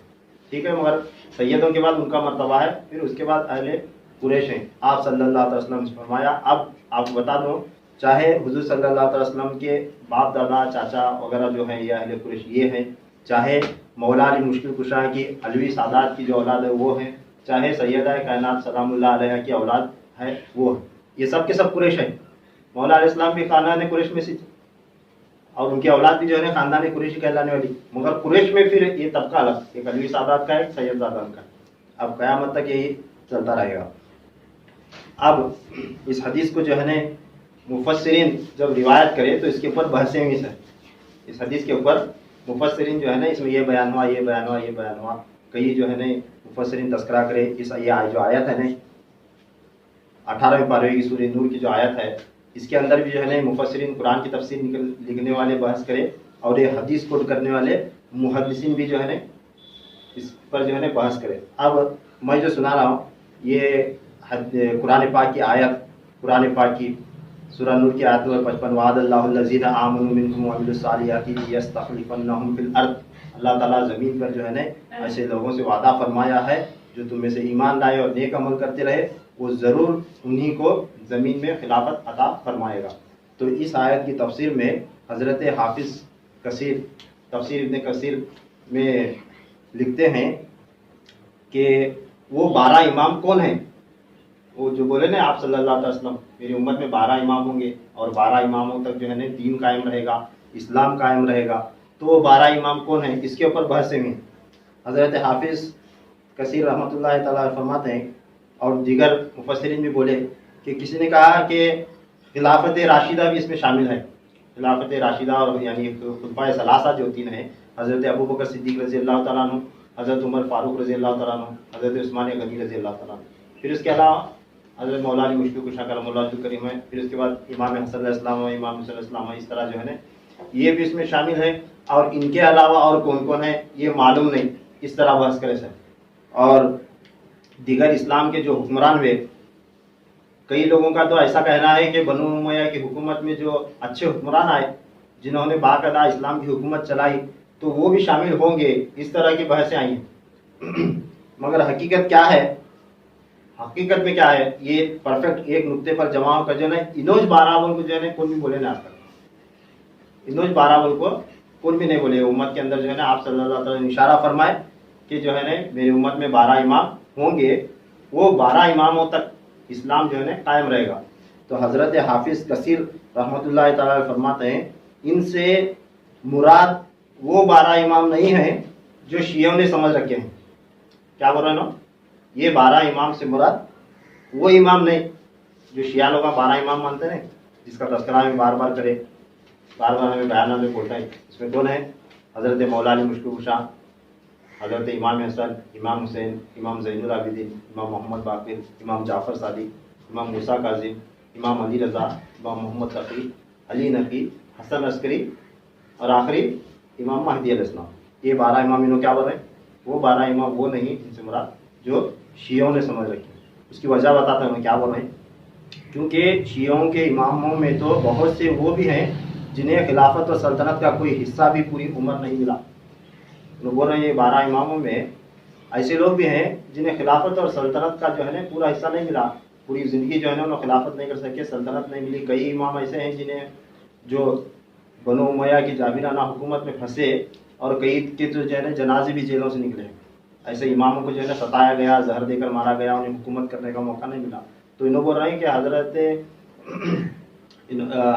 ٹھیک ہے، مگر سیدوں کے بعد ان کا مرتبہ ہے، پھر اس کے بعد اہل قریش ہیں. آپ صلی اللہ علیہ وسلم نے فرمایا. اب آپ کو بتا دوں، چاہے حضور صلی اللہ علیہ وسلم کے باپ دادا چاچا وغیرہ جو ہیں یہ اہل قریش یہ ہیں، چاہے مولا علی مشکل کشا کی علوی سادات کی جو اولاد ہے وہ ہیں، چاہے سیدہ کائنات سلام اللہ علیہ کی اولاد ہے وہ ہے، یہ سب کے سب قریش ہیں. مولا علیہ السلام بھی خاندان قریش میں سے، اور ان کی اولاد بھی جو ہے نا خاندان قریشی کہلانے والی، مگر قریش میں پھر یہ طبقہ الگ، ایک علوی سادات کا ہے، ایک سید زادان کا ہے. اب قیامت تک یہی چلتا رہے گا. اب اس حدیث کو جو ہے نا مفسرین جب روایت کرے تو اس کے اوپر بحثیں ہوئی ہیں. اس حدیث کے اوپر مفسرین جو ہے نا اس میں یہ بیان ہوا، یہ بیان ہوا، یہ بیان ہوا. کئی جو ہے نا مفسرین تذکرہ کرے اس یہ جو آیت ہے نا 18ویں پارے کی سورہ نور کی جو آیت ہے، اس کے اندر بھی جو ہے نا مفسرین قرآن کی تفسیر لکھنے والے بحث کرے، اور یہ حدیث کوٹ کرنے والے محدثین بھی جو ہے نا اس پر جو ہے نا بحث کرے. اب میں جو سنا رہا ہوں یہ قرآن پاک کی آیت، قرآن پاک کی سورہ نور کی آیت نمبر 55، وعد اللہ الذین آمنوا منکم وعملوا الصالحات لیستخلفنہم فی الارض. اللہ تعالیٰ زمین پر جو ہے نا ایسے لوگوں سے وعدہ فرمایا ہے جو تم میں سے ایمان لائے اور نیک عمل کرتے رہے، وہ ضرور انہی کو زمین میں خلافت عطا فرمائے گا. تو اس آیت کی تفسیر میں حضرت حافظ کثیر تفسیر ابن کثیر میں لکھتے ہیں کہ وہ 12 امام کون ہیں. وہ جو بولے نا آپ صلی اللہ علیہ وسلم میری امت میں 12 امام ہوں گے اور 12 اماموں تک جو ہے نا دین قائم رہے گا، اسلام قائم رہے گا. تو وہ 12 امام کون ہیں اس کے اوپر بحثیں ہوئی. حضرت حافظ کثیر رحمۃ اللہ تعالیٰ فرماتے ہیں اور دیگر مفسرین بھی بولے کہ کسی نے کہا کہ خلافت راشدہ بھی اس میں شامل ہے. خلافت راشدہ اور یعنی خلفائے ثلاثہ جو تین ہیں، حضرت ابوبکر صدیق رضی اللہ تعالیٰ عنہ، حضرت عمر فاروق رضی اللہ تعالیٰ عنہ، حضرت عثمان غنی رضی اللہ تعالیٰ عنہ. پھر اس کے علاوہ حضرت مولانا مشفق کشا کرم اللہ الکریم ہے. پھر اس کے بعد امام حسن علیہ السلام ہے، امام حسین علیہ السلام ہے. اس طرح جو ہے نا یہ بھی اس میں شامل ہے. اور ان کے علاوہ اور کون کون ہے یہ معلوم نہیں. اس طرح بحث کرے سے. اور دیگر اسلام کے جو حکمران ہوئے، کئی لوگوں کا تو ایسا کہنا ہے کہ بنو امیہ کی حکومت میں جو اچھے حکمران آئے جنہوں نے باقاعدہ اسلام کی حکومت چلائی تو وہ بھی شامل ہوں گے. اس طرح کی بحثیں آئی ہیں. مگر حقیقت کیا ہے، حقیقت میں کیا ہے، یہ پرفیکٹ ایک نقطے پر جمع ہو کر جو ہے نا انوج باراول کو جو ہے نا کون بھی بولے نا. آج تک انوج باراول کو کون بھی نہیں بولے. امت کے اندر جو ہے نا آپ صلی اللہ علیہ وسلم نے اشارہ فرمائے کہ جو ہے نا میری امت میں 12 امام ہوں گے، وہ 12 اماموں تک اسلام جو ہے نا قائم رہے گا. تو حضرت حافظ کثیر رحمۃ اللہ تعالی فرماتے ہیں ان سے مراد وہ 12 امام نہیں ہیں جو شیعوں نے سمجھ رکھے ہیں. کیا بول رہے ہیں نا، یہ 12 امام سے مراد وہ امام نہیں جو شیعہ لوگ 12 امام مانتے ہیں، جس کا تذکرہ میں بار بار کرے، بار بار ہمیں بیانات میں بولتا ہے. اس میں کون ہے؟ حضرت مولانا مشفق کشا، حضرت امام حسن، امام حسین، امام زین العابدین، امام محمد باقر، امام جعفر صادق، امام موسیٰ کاظم، امام علی رضا، امام محمد تقی، علی نقی، حسن عسکری، اور آخری امام مہدی علیہ السلام. یہ 12 امام انہوں کیا بول رہے ہیں؟ وہ 12 امام وہ نہیں ان سے مراد جو شیعوں نے سمجھ رکھی. اس کی وجہ بتاتا ہوں کیا بول رہے ہیں. کیونکہ شیعوں کے اماموں میں تو بہت سے وہ بھی ہیں جنہیں خلافت و سلطنت کا کوئی حصہ بھی پوری عمر نہیں ملا. لوگ بول رہے ہیں یہ 12 اماموں میں ایسے لوگ بھی ہیں جنہیں خلافت اور سلطنت کا جو ہے نا پورا حصہ نہیں ملا، پوری زندگی جو ہے نا انہوں خلافت نہیں کر سکے، سلطنت نہیں ملی. کئی امام ایسے ہیں جنہیں جو بنو امیہ کی جابرانہ حکومت میں پھنسے، اور کئی کے جو ہے نا جنازے بھی جیلوں سے نکلے. ایسے اماموں کو جو ہے نا ستایا گیا، زہر دے کر مارا گیا، انہیں حکومت کرنے کا موقع نہیں ملا. تو انہوں بول رہے ہیں کہ حضرت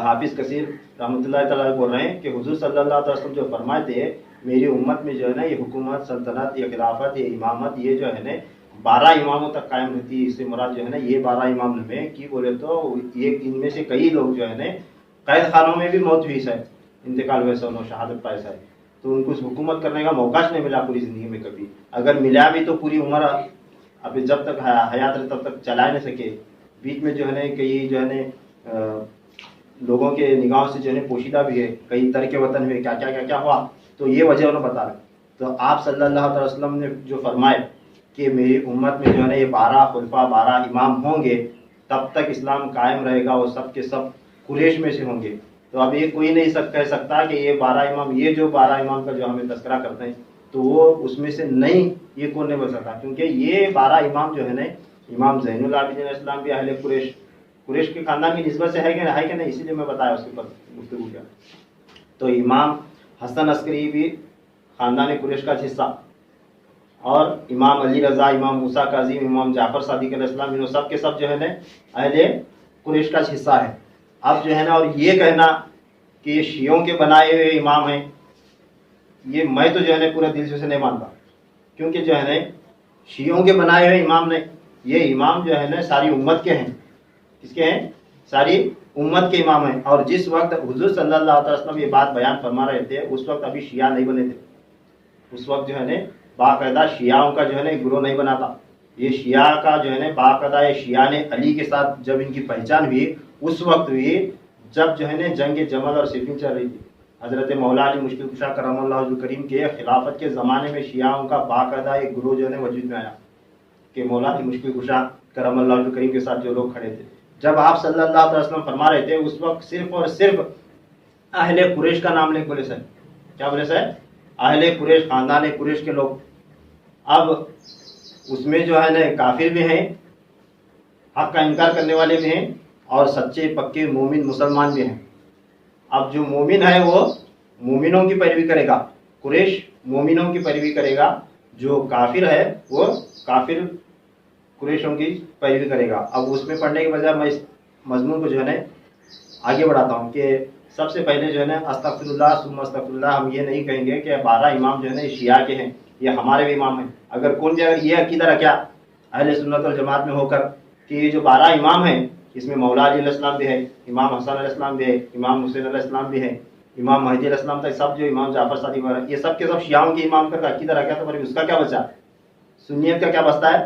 حافظ کثیر رحمۃ اللہ تعالیٰ بول رہے ہیں کہ حضور صلی اللہ علیہ وسلم جو فرمائے تھے میری امت میں جو ہے نا یہ حکومت، سلطنت، یہ خلافت، یہ امامت، یہ جو ہے نا 12 اماموں تک قائم رہتی ہے. اس سے مراد جو ہے نا یہ 12 امام میں کی بولے تو یہ ان میں سے کئی لوگ جو ہے نا قید خانوں میں بھی موت ہوئی ہے، انتقال ہوئے سے، انہوں شہادت پائے ہے. تو ان کو حکومت کرنے کا موقع نہیں ملا پوری زندگی میں کبھی. اگر ملا بھی تو پوری عمر ابھی جب تک حیات رہے تب تک چلا نہیں سکے. بیچ میں جو ہے نا کئی جو ہے نا لوگوں کے نگاہوں سے جو ہے پوشیدہ بھی ہے، کئی ترک وطن ہوئے، کیا کیا کیا کیا ہوا. تو یہ وجہ انہوں بتا رہے. تو آپ صلی اللہ علیہ وسلم نے جو فرمائے کہ میری امت میں جو ہے نا یہ 12 خلفاء، 12 امام ہوں گے، تب تک اسلام قائم رہے گا، وہ سب کے سب قریش میں سے ہوں گے. تو اب یہ کوئی نہیں کہہ سکتا کہ یہ 12 امام، یہ جو 12 امام کا جو ہمیں تذکرہ کرتے ہیں تو وہ اس میں سے نہیں، یہ کون نہیں بول سکتا. کیونکہ یہ 12 امام جو ہے نا امام زین العابدین علیہ السلام بھی اہل قریش کے خاندان کی نسبت سے ہے کہ نہیں، اسی لیے میں بتایا اس کے اوپر گفتگو کیا. تو امام حسن عسکری بھی خاندان قریش کا حصہ، اور امام علی رضا، امام موسیٰ کاظم، امام جعفر صادق علیہ السلام، انہوں سب کے سب جو ہے نا اہل قریش کا حصہ ہے. اب جو ہے نا اور یہ کہنا کہ یہ شیعوں کے بنائے ہوئے امام ہیں، یہ میں تو جو ہے نا پورا دل سے نہیں مانتا، کیونکہ جو ہے نا شیعوں کے بنائے ہوئے امام نے، یہ امام جو ہے نا ساری امت کے ہیں۔ کس کے ہیں؟ ساری امت کے امام ہیں۔ اور جس وقت حضور صلی اللہ علیہ وسلم یہ بات بیان فرما رہے تھے اس وقت ابھی شیعہ نہیں بنے تھے، اس وقت جو ہے نا باقاعدہ شیعوں کا جو ہے نا گروہ نہیں بنا تھا۔ یہ شیعہ کا جو ہے نا باقاعدہ یہ شیعہ نے علی کے ساتھ جب ان کی پہچان ہوئی اس وقت ہوئی جب جو ہے نا جنگ جمل اور صفین چل رہی تھی۔ حضرت مولا علی مشکل کشا کرم اللہ وجہہ کریم کے خلافت کے زمانے میں شیعوں کا باقاعدہ ایک گروہ جو ہے نا وجود میں آیا کہ مولا علی مشکل کشا کرم اللہ وجہہ کریم کے ساتھ جو لوگ کھڑے تھے، جب آپ صلی اللہ علیہ وسلم فرما رہے تھے اس وقت صرف اور صرف اہل قریش کا نام لے بولے سر، کیا بولے سر؟ اہل قریش، خاندان قریش کے لوگ۔ اب اس میں جو ہے نا کافر بھی ہیں، حق کا انکار کرنے والے بھی ہیں، اور سچے پکے مومن مسلمان بھی ہیں۔ اب جو مومن ہے وہ مومنوں کی پیروی کرے گا، قریش مومنوں کی پیروی کرے گا، جو کافر ہے وہ کافر قریشوں کی پیروی کرے گا۔ اب اس میں پڑھنے کے بجائے میں اس مضمون کو جو ہے نا آگے بڑھاتا ہوں کہ سب سے پہلے جو ہے نا استغفر اللہ ثم استغفر اللہ، ہم یہ نہیں کہیں گے کہ 12 امام جو ہے نا یہ شیعہ کے ہیں، یہ ہمارے بھی امام ہیں۔ اگر کون بھی اگر یہ عقیدہ رکھا اہل سنت والجماعت میں ہو کر کہ یہ جو 12 امام ہیں اس میں مولا علی علیہ السلام بھی ہے، امام حسن علیہ السلام بھی ہے، امام حسین علیہ السلام بھی ہے، امام مہدی علیہ السلام تک سب جو امام جعفر صادق وغیرہ یہ سب کے سب شیعوں کے امام کا عقیدہ رکھا تو پھر اس کا کیا بچا؟ سنیت کا کیا بچتا ہے؟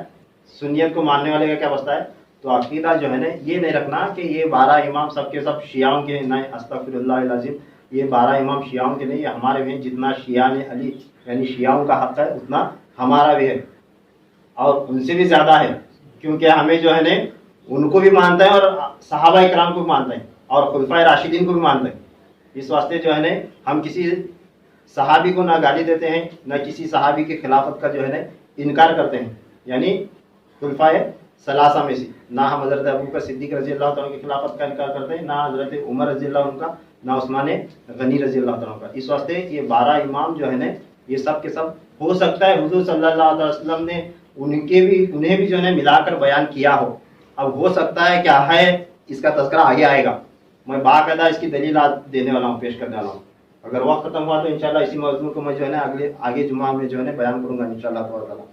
سنیت کو ماننے والے کا کیا بچتا ہے؟ تو عقیدہ جو ہے نا یہ نہیں رکھنا کہ یہ 12 امام سب کے سب شیعوں کے ہیں، نہیں، استغفر اللہ العظیم، یہ 12 امام شیعوں کے نہیں، یہ ہمارے بھی ہیں۔ جتنا شیعہ نے علی یعنی شیعوں کا حق ہے اتنا ہمارا بھی ہے، اور ان سے بھی زیادہ ہے، کیونکہ ہمیں جو ہے نا ان کو بھی مانتا ہے اور صحابہ کرام کو بھی مانتا ہے اور خلفائے راشدین کو بھی مانتا ہے۔ اس واسطے جو ہے نا ہم کسی صحابی کو نہ گالی دیتے ہیں نہ کسی صحابی کی خلافت کا جو ہے نا انکار کرتے ہیں، یعنی خلفائے ثلاثہ میں سے نہ ہم حضرت ابوبکر صدیق رضی اللہ تعالیٰ کی خلافت کا انکار کرتے ہیں، نہ حضرت عمر رضی اللہ عنہ کا، نہ عثمان غنی رضی اللہ تعالیٰ کا۔ اس واسطے یہ 12 امام جو ہے نا یہ سب کے سب ہو سکتا ہے حضور صلی اللہ علیہ وسلم نے انہیں بھی جو ہے ملا کر بیان کیا ہو، اب ہو سکتا ہے کیا ہے اس کا تذکرہ آگے آئے گا، میں باقاعدہ اس کی دلیلات دینے والا ہوں، پیش کرنے والا ہوں۔ اگر وقت ختم ہوا تو انشاءاللہ اسی موضوع کو میں جو ہے نا آگے جمعہ میں جو ہے نا بیان کروں گا انشاءاللہ تعالیٰ۔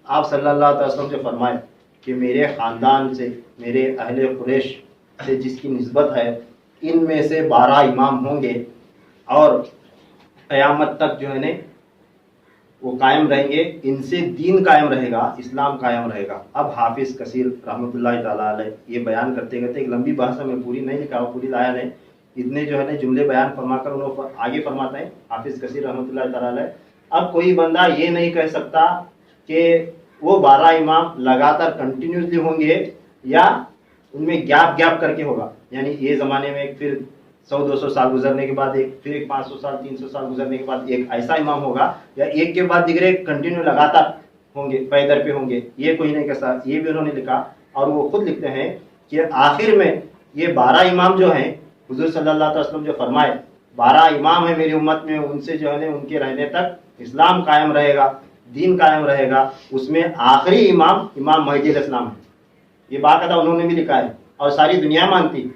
آپ صلی اللہ علیہ وسلم جو فرمائے کہ میرے خاندان سے، میرے اہل قریش سے جس کی نسبت ہے ان میں سے 12 امام ہوں گے اور قیامت تک جو ہے نا وہ قائم رہیں گے، ان سے دین قائم رہے گا، اسلام قائم رہے گا۔ اب حافظ کثیر رحمۃ اللہ تعالیٰ علیہ یہ بیان کرتے کرتے ایک لمبی بحث میں پوری نہیں لکھا ہوں، پوری لایا نہیں، اتنے جو ہے نا جملے بیان فرما کر انہوں آگے فرماتے ہیں حافظ کثیر رحمۃ اللہ تعالیٰ علیہ۔ اب کوئی بندہ یہ نہیں کہہ سکتا کہ وہ 12 امام لگاتار کنٹینیوسلی ہوں گے یا ان میں گیپ کر کے ہوگا، یعنی یہ زمانے میں پھر 100-200 سال گزرنے کے بعد پھر ایک 500 سال 300 سال گزرنے کے بعد ایک ایسا امام ہوگا، یا ایک کے بعد دیگرے کنٹینیو لگاتار ہوں گے، پیدر پہ ہوں گے، یہ کوئی نہیں کہہ سکتا۔ یہ بھی انہوں نے لکھا اور وہ خود لکھتے ہیں کہ آخر میں یہ 12 امام جو ہیں حضور صلی اللہ علیہ وسلم جو فرمائے 12 امام ہیں میری امت میں، ان سے جو ہے نا ان کے رہنے تک اسلام قائم رہے گا، دین قائم رہے گا، اس میں آخری امام مہدی علیہ السلام ہے۔ یہ باقاعدہ انہوں نے بھی لکھا ہے اور ساری دنیا مانتی۔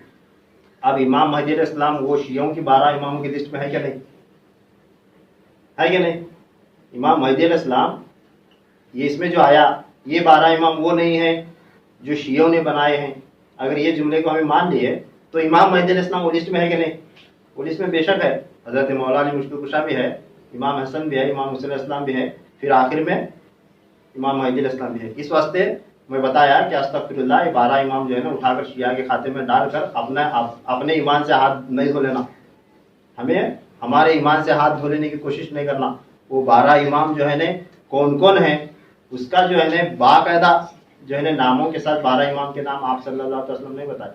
اب امام مہدی علیہ السلام وہ شیعوں کی 12 اماموں کی لسٹ میں ہے کیا نہیں؟ ہے کہ نہیں؟ امام مہدی علیہ السلام یہ اس میں جو آیا یہ 12 امام وہ نہیں ہیں جو شیعوں نے بنائے ہیں۔ اگر یہ جملے کو ہمیں مان لیے تو امام مہدی علیہ السلام وہ لسٹ میں ہے کہ نہیں؟ وہ لسٹ میں بے شک ہے، حضرت مولا علی مشکل کشا بھی ہے، امام حسن بھی ہے، امام حسین علیہ السلام بھی ہے، پھر آخر میں امام مہدی علیہ السلام بھی ہے۔ اس واسطے میں بتایا کہ استغفر اللہ، یہ 12 امام جو ہے نا اٹھا کر شیعہ کے کھاتے میں ڈال کر اپنے ایمان سے ہاتھ نہیں دھو لینا، ہمیں ہمارے ایمان سے ہاتھ دھو لینے کی کوشش نہیں کرنا۔ وہ 12 امام جو ہے نا کون کون ہیں اس کا جو ہے نا باقاعدہ جو ہے نا ناموں کے ساتھ 12 امام کے نام آپ صلی اللہ علیہ وسلم نے بتائے،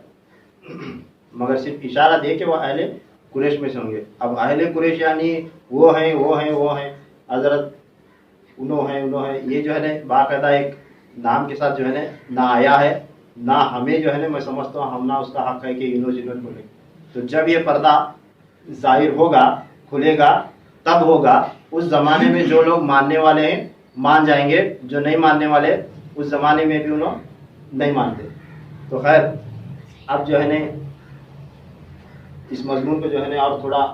مگر صرف اشارہ دے کہ وہ اہل قریش میں سے ہوں گے۔ اب اہل قریش یعنی وہ ہیں حضرت انہوں ہیں، یہ جو ہے نا باقاعدہ ایک نام کے ساتھ جو ہے نا نہ آیا ہے، نہ ہمیں جو ہے نا میں سمجھتا ہوں ہم نہ اس کا حق ہے کہ انہوں جنہوں بولے۔ تو جب یہ پردہ ظاہر ہوگا، کھلے گا، تب ہوگا۔ اس زمانے میں جو لوگ ماننے والے ہیں مان جائیں گے، جو نہیں ماننے والے اس زمانے میں بھی انہوں نہیں مانتے۔ تو خیر اب جو ہے نا اس مضمون کو جو ہے نا اور تھوڑا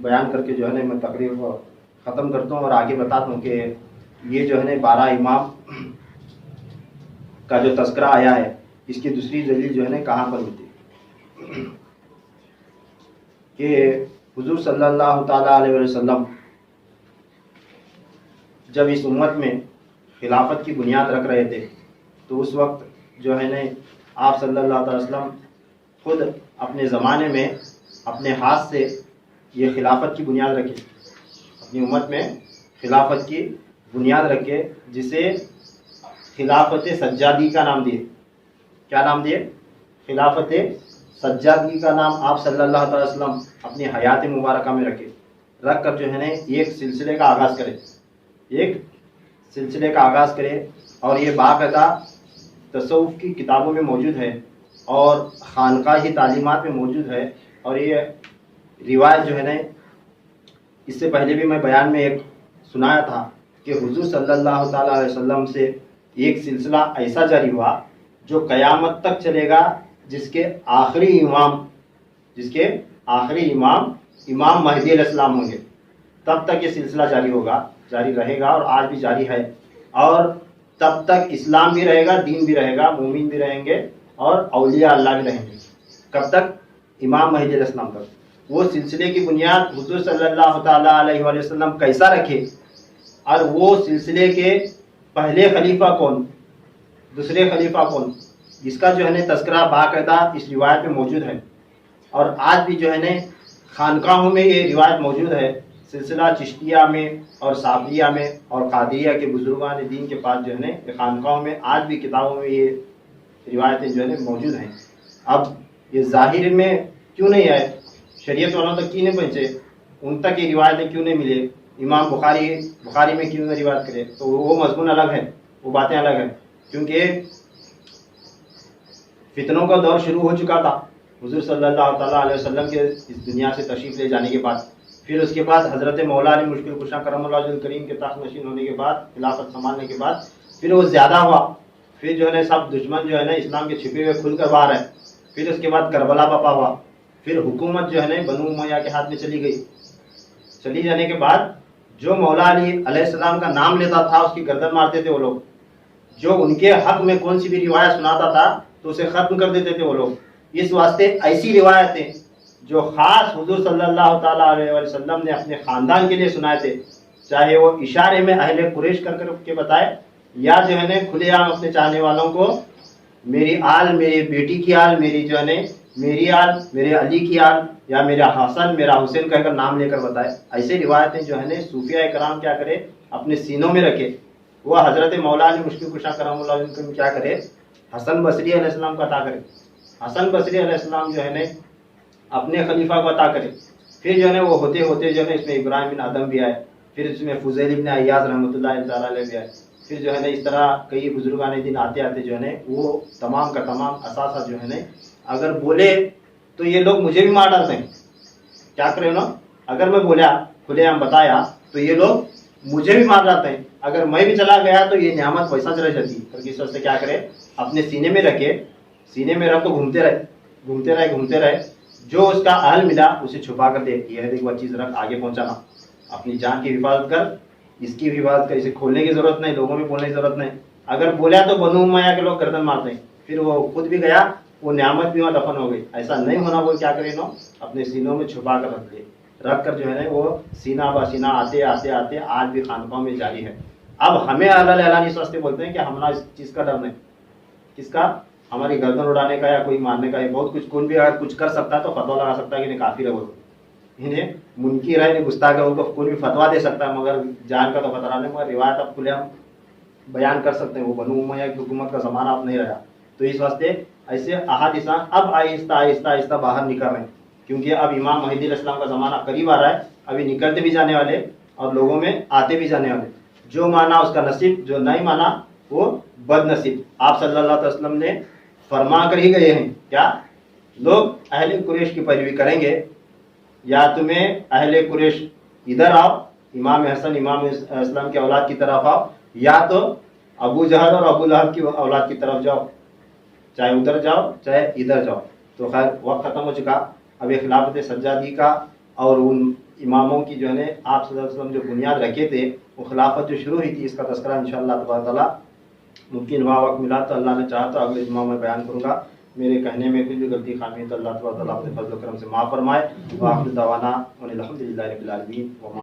بیان کر کے جو ہے نا میں تقریر کو ختم کرتا ہوں اور آگے بتاتا ہوں کہ یہ جو ہے نا 12 امام کا جو تذکرہ آیا ہے اس کی دوسری دلیل جو ہے نا کہاں پر ملتی ہے کہ حضور صلی اللہ تعالیٰ علیہ وسلم جب اس امت میں خلافت کی بنیاد رکھ رہے تھے تو اس وقت جو ہے نا آپ صلی اللہ علیہ وسلم خود اپنے زمانے میں اپنے ہاتھ سے یہ خلافت کی بنیاد رکھی، اپنی امت میں خلافت کی بنیاد رکھے، جسے خلافت سجادی کا نام دیے۔ کیا نام دیے؟ خلافت سجادی کا نام آپ صلی اللہ علیہ وسلم اپنی حیات مبارکہ میں رکھ کر جو ہے نا ایک سلسلے کا آغاز کرے اور یہ باقاعدہ تصوف کی کتابوں میں موجود ہے اور خانقاہی تعلیمات میں موجود ہے، اور یہ روایت جو ہے نا اس سے پہلے بھی میں بیان میں ایک سنایا تھا کہ حضور صلی اللہ تعالیٰ علیہ وسلم سے ایک سلسلہ ایسا جاری ہوا جو قیامت تک چلے گا، جس کے آخری امام امام مہدی علیہ السلام ہوں گے۔ تب تک یہ سلسلہ جاری رہے گا اور آج بھی جاری ہے، اور تب تک اسلام بھی رہے گا، دین بھی رہے گا، مومن بھی رہیں گے اور اولیاء اللہ بھی رہیں گے۔ کب تک؟ امام مہدی علیہ السلام تک۔ وہ سلسلے کی بنیاد حضور صلی اللہ تعالیٰ علیہ وسلم کیسا رکھے، اور وہ سلسلے کے پہلے خلیفہ کون، دوسرے خلیفہ کون، جس کا جو ہے نا تذکرہ باقاعدہ اس روایت میں موجود ہے، اور آج بھی جو ہے نا خانقاہوں میں یہ روایت موجود ہے۔ سلسلہ چشتیہ میں اور صابریہ میں اور قادریہ کے بزرگان دین کے پاس جو ہے نا خانقاہوں میں آج بھی کتابوں میں یہ روایتیں جو ہے نا موجود ہیں۔ اب یہ ظاہر میں کیوں نہیں آئے، شریعت والوں تک کیوں نہیں پہنچے، ان تک یہ روایتیں کیوں نہیں ملے، امام بخاری میں کیوں نہیں روایت کرے، تو وہ مضمون الگ ہے، وہ باتیں الگ ہیں، کیونکہ فتنوں کا دور شروع ہو چکا تھا حضور صلی اللہ تعالیٰ علیہ وسلم کے اس دنیا سے تشریف لے جانے کے بعد۔ پھر اس کے بعد حضرت مولا علی مشکل کشا کرم اللہ وجہ الکریم کے تخت نشین ہونے کے بعد، خلافت سنبھالنے کے بعد پھر وہ زیادہ ہوا، پھر جو ہے نا سب دشمن جو ہے نا اسلام کے چھپے ہوئے کھل کر باہر ہے۔ پھر اس کے بعد کربلا بپا ہوا، پھر حکومت جو ہے نا بنو امیہ کے ہاتھ میں چلی گئی۔ چلی جانے کے بعد جو مولا علی علیہ السلام کا نام لیتا تھا اس کی گردن مارتے تھے وہ لوگ، جو ان کے حق میں کون سی بھی روایت سناتا تھا تو اسے ختم کر دیتے تھے وہ لوگ۔ اس واسطے ایسی روایتیں جو خاص حضور صلی اللہ تعالیٰ علیہ وسلم نے اپنے خاندان کے لیے سنائے تھے، چاہے وہ اشارے میں اہل قریش کر کے بتائے، یا جو ہے نا کھلے عام اپنے چاہنے والوں کو میری آل، میری بیٹی کی آل، میری جو ہے نا میری آل، میرے علی کی آل، یا میرا حسن میرا حسین کہہ کر نام لے کر بتائے، ایسے روایتیں جو ہے نا صوفیہ کرام کیا کرے اپنے سینوں میں رکھے۔ وہ حضرت مولا علی مشکل کشا کرم اللہ وجہ کیا کرے، حسن بصری علیہ السلام کو عطا کرے، حسن بصری علیہ السلام جو ہے نا اپنے خلیفہ کو عطا کرے۔ پھر جو ہے نا وہ ہوتے ہوتے جو ہے نا اس میں ابراہیم بن آدم بھی آئے، پھر اس میں فضیل بن عیاض رحمۃ اللہ تعالیٰ علیہ بھی آئے، پھر جو ہے نا اس طرح کئی بزرگان دین آتے جو ہے نا وہ تمام کا تمام اثاثہ جو ہے نا اگر بولے تو یہ لوگ مجھے بھی مار ڈالتے ہیں۔ کیا کرے نا، اگر میں بولا کھلے عام بتایا تو یہ لوگ مجھے بھی مار ڈالتے ہیں، اگر میں بھی چلا گیا تو یہ نعمت ویسا چلا جاتی ہے۔ اس وجہ سے کیا کرے، اپنے سینے میں رکھے، سینے میں رکھ تو گھومتے رہے، جو اس کا اہل ملا اسے چھپا کر دے، یہ دیکھ وہ چیز رکھ، آگے پہنچانا، اپنی جان کی حفاظت کر، اس کی بھی حفاظت کر، اسے کھولنے کی ضرورت نہیں، لوگوں میں بولنے کی ضرورت نہیں۔ اگر بولا تو بنو امیہ کے لوگ گردن مارتے ہیں، پھر وہ خود بھی گیا، وہ نعمت بھی وہاں دفن ہو گئی۔ ایسا نہیں ہونا، وہ کیا کرے نا، اپنے سینوں میں چھپا کر رکھ کر جو ہے نا وہ سینہ بہ سینہ آتے آج بھی خانقاہوں میں جاری ہے۔ اب ہمیں اعلان اس واسطے بولتے ہیں کہ ہمارا اس چیز کا ڈر نہیں، کس کا، ہماری گردن اڑانے کا یا کوئی مارنے کا، یہ بہت کچھ، کون بھی اگر کچھ کر سکتا ہے تو فتوا لگا سکتا ہے کہ نہیں کافر ہے، وہ انہیں منکر ہے، گستاخ ہے، ان کو کوئی بھی فتوا دے سکتا ہے، مگر جان کا تو خطرہ نہیں، مگر روایت اب کھلے ہم بیان کر سکتے ہیں۔ وہ بنو امیہ کی حکومت کا زمانہ اب نہیں رہا، تو اس واسطے ایسے احادیث اب آہستہ باہر نکل رہے ہیں، کیونکہ اب امام مہدی علیہ السلام کا زمانہ قریب آ رہا ہے، ابھی نکلتے بھی جانے والے اور لوگوں میں آتے بھی جانے والے۔ جو مانا اس کا نصیب، جو نہیں مانا وہ بد نصیب۔ آپ صلی اللہ علیہ وسلم نے فرما کر ہی گئے ہیں، کیا لوگ اہل قریش کی پیروی کریں گے، یا تمہیں اہل قریش ادھر آؤ، امام حسن امام اسلام کی اولاد کی طرف آؤ، یا تو ابو جہل اور ابو لہب کی اولاد کی طرف جاؤ، چاہے ادھر جاؤ چاہے ادھر جاؤ۔ تو خیر وقت ختم ہو چکا، اب یہ خلافت سجادی کا اور ان اماموں کی جو ہے آپ صلی اللہ علیہ وسلم جو بنیاد رکھے تھے، وہ خلافت جو شروع ہوئی تھی، اس کا تذکرہ انشاءاللہ تبارک تعالیٰ ممکن ہوا وقت ملا تو اللہ نے چاہا تو اگلے جمعہ میں بیان کروں گا۔ میرے کہنے میں کچھ بھی غلطی خامی ہے تو اللہ تبارک تعالیٰ اپنے فضل و کرم سے معاف فرمائے۔ وآخر دعوانا ان الحمد للہ رب العالمین۔